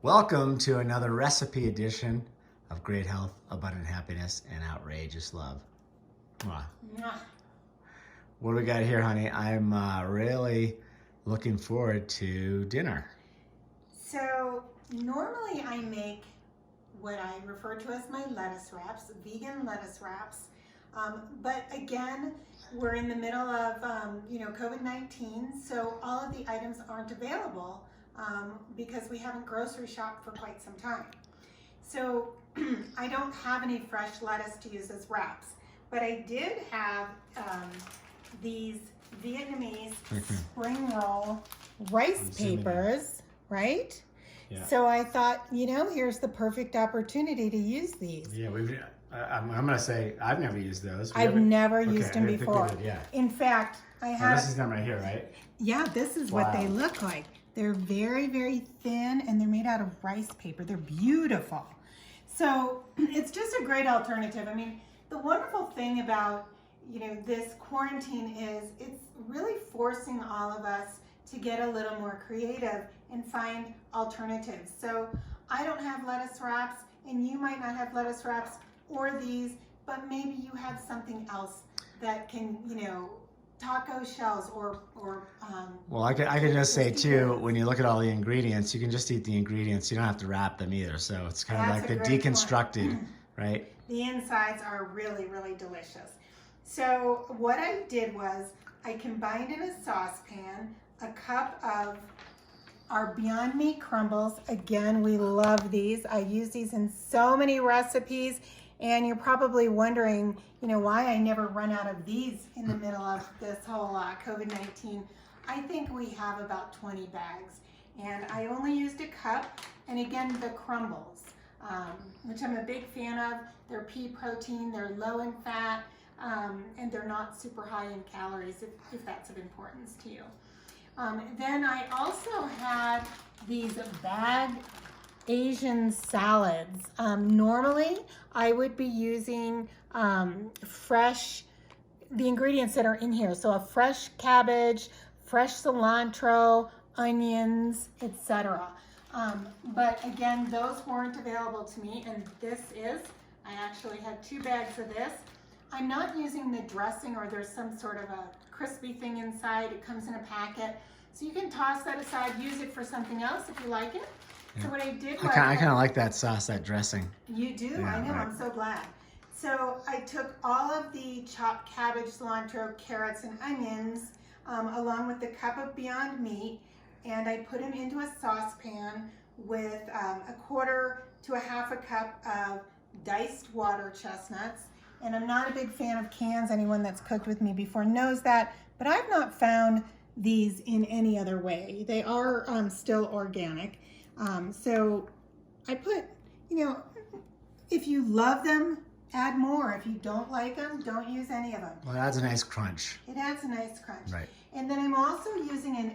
Welcome to another recipe edition of Great Health, Abundant Happiness, and Outrageous Love. Mwah. What do we got here, honey? I'm really looking forward to dinner. So normally I make what I refer to as my lettuce wraps, vegan lettuce wraps. But again, we're in the middle of COVID-19, so all of the items aren't available because we haven't grocery shopped for quite some time. So I don't have any fresh lettuce to use as wraps, but I did have these Vietnamese spring roll rice papers, right? Yeah. So I thought, here's the perfect opportunity to use these. Yeah, I'm going to say I've never used those. I've never used them I think we before. did, yeah. In fact, I have. This is them right here, right? Yeah, this is what they look like. They're very, very thin and they're made out of rice paper. They're beautiful. So it's just a great alternative. I mean, the wonderful thing about, this quarantine is it's really forcing all of us to get a little more creative and find alternatives. So I don't have lettuce wraps and you might not have lettuce wraps or these, but maybe you have something else that can, taco shells or well, I could just say too, when you look at all the ingredients, you can just eat the ingredients. You don't have to wrap them either. So it's kind of like the deconstructed, right? The insides are really, really delicious. So what I did was I combined in a saucepan a cup of our Beyond Meat crumbles. Again, we love these. I use these in so many recipes. And you're probably wondering, why I never run out of these in the middle of this whole COVID-19. I think we have about 20 bags. And I only used a cup. And again, the crumbles, which I'm a big fan of. They're pea protein, they're low in fat, and they're not super high in calories, if that's of importance to you. Then I also had these bag Asian salads. Normally, I would be using the ingredients that are in here. So a fresh cabbage, fresh cilantro, onions, etc. But again, those weren't available to me, and I actually had 2 bags of this. I'm not using the dressing, or there's some sort of a crispy thing inside. It comes in a packet. So you can toss that aside, use it for something else if you like it. Yeah. So what I did was... I kind of like that sauce, that dressing. You do? Yeah, I know, right. I'm so glad. So I took all of the chopped cabbage, cilantro, carrots, and onions, along with the cup of Beyond Meat, and I put them into a saucepan with a quarter to a half a cup of diced water chestnuts. And I'm not a big fan of cans. Anyone that's cooked with me before knows that, but I've not found these in any other way. They are still organic. So I put, if you love them, add more. If you don't like them, don't use any of them. Well, it adds a nice crunch. It adds a nice crunch. Right. And then I'm also using an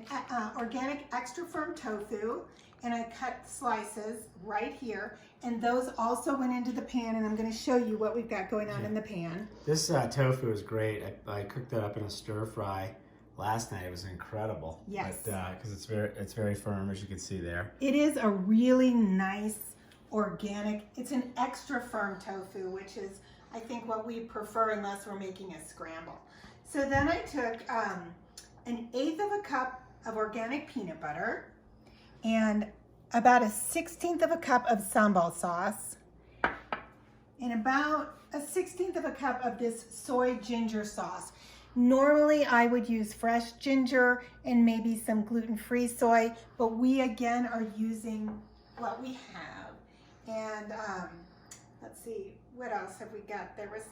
organic extra firm tofu, and I cut slices right here. And those also went into the pan, and I'm going to show you what we've got going on in the pan. This tofu is great. I cooked that up in a stir fry last night. It was incredible. Yes. Because it's very firm, as you can see there. It is a really nice organic. It's an extra firm tofu, which is, I think, what we prefer unless we're making a scramble. So then I took 1/8 of a cup of organic peanut butter and about 1/16 of a cup of sambal sauce and about 1/16 of a cup of this soy ginger sauce. Normally, I would use fresh ginger and maybe some gluten-free soy, but we again are using what we have. And let's see, what else have we got? There was,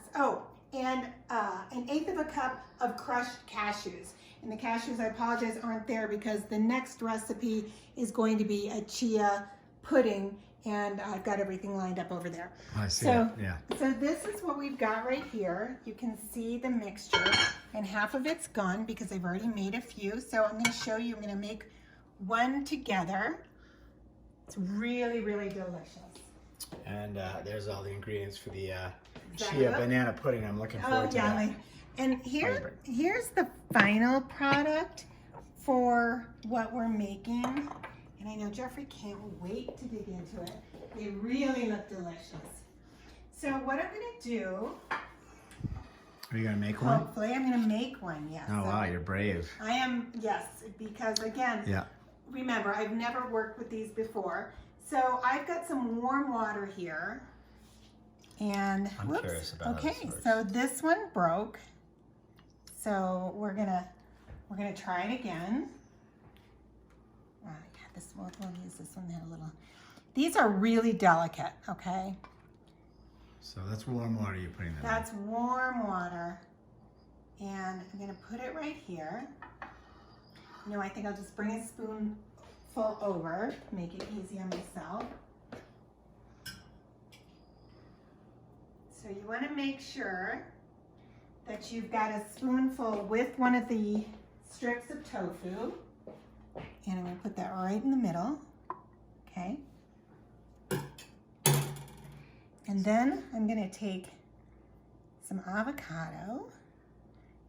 and 1/8 of a cup of crushed cashews. And the cashews, I apologize, aren't there because the next recipe is going to be a chia pudding, and I've got everything lined up over there. I see. So, yeah. So this is what we've got right here. You can see the mixture, and half of it's gone because I've already made a few. So I'm going to show you. I'm going to make one together. It's really, really delicious. And there's all the ingredients for the chia banana pudding. I'm looking forward to that. And here's the final product for what we're making. And I know Jeffrey can't wait to dig into it. They really look delicious. So what I'm gonna do, Are you gonna make one? hopefully I'm gonna make one, yes. Oh wow, you're brave. I am, yes, because again, Yeah. remember, I've never worked with these before. So I've got some warm water here. And I'm curious about how okay, this works. so this one broke. So we're gonna try it again. Yeah, we'll use this one that a little. These are really delicate, okay? So that's warm water you're putting them That's warm water. And I'm gonna put it right here. You know, I think I'll just bring a spoonful over, make it easy on myself. So you want to make sure that you've got a spoonful with one of the strips of tofu. And I'm going to put that right in the middle. Okay. And then I'm going to take some avocado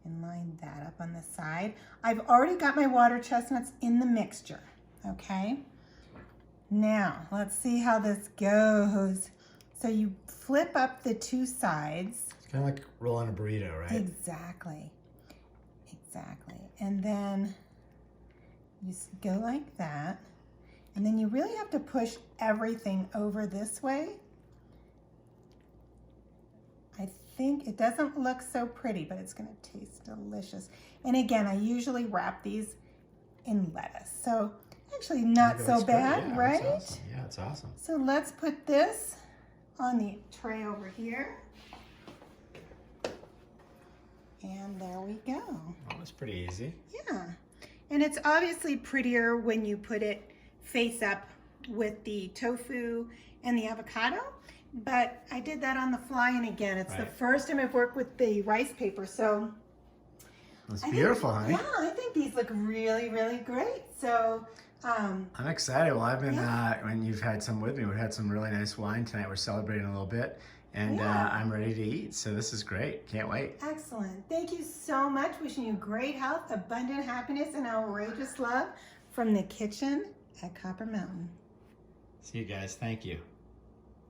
and line that up on the side. I've already got my water chestnuts in the mixture. Okay. Now, let's see how this goes. So you flip up the two sides. It's kind of like rolling a burrito, right? Exactly. Exactly. And then you go like that. And then you really have to push everything over this way. I think it doesn't look so pretty, but it's going to taste delicious. And again, I usually wrap these in lettuce. So actually not so bad, yeah, right? That's awesome. Yeah, it's awesome. So let's put this on the tray over here. And there we go. That was pretty easy. Yeah. And it's obviously prettier when you put it face up with the tofu and the avocado. But I did that on the fly, and again, it's the first time I've worked with the rice paper, so. That's beautiful, honey. Yeah, I think these look really, really great. So. I'm excited. Well, I've been, when you've had some with me, we've had some really nice wine tonight. We're celebrating a little bit, and I'm ready to eat. So this is great. Can't wait. Excellent. Thank you so much. Wishing you great health, abundant happiness, and outrageous love from the kitchen at Copper Mountain. See you guys. Thank you.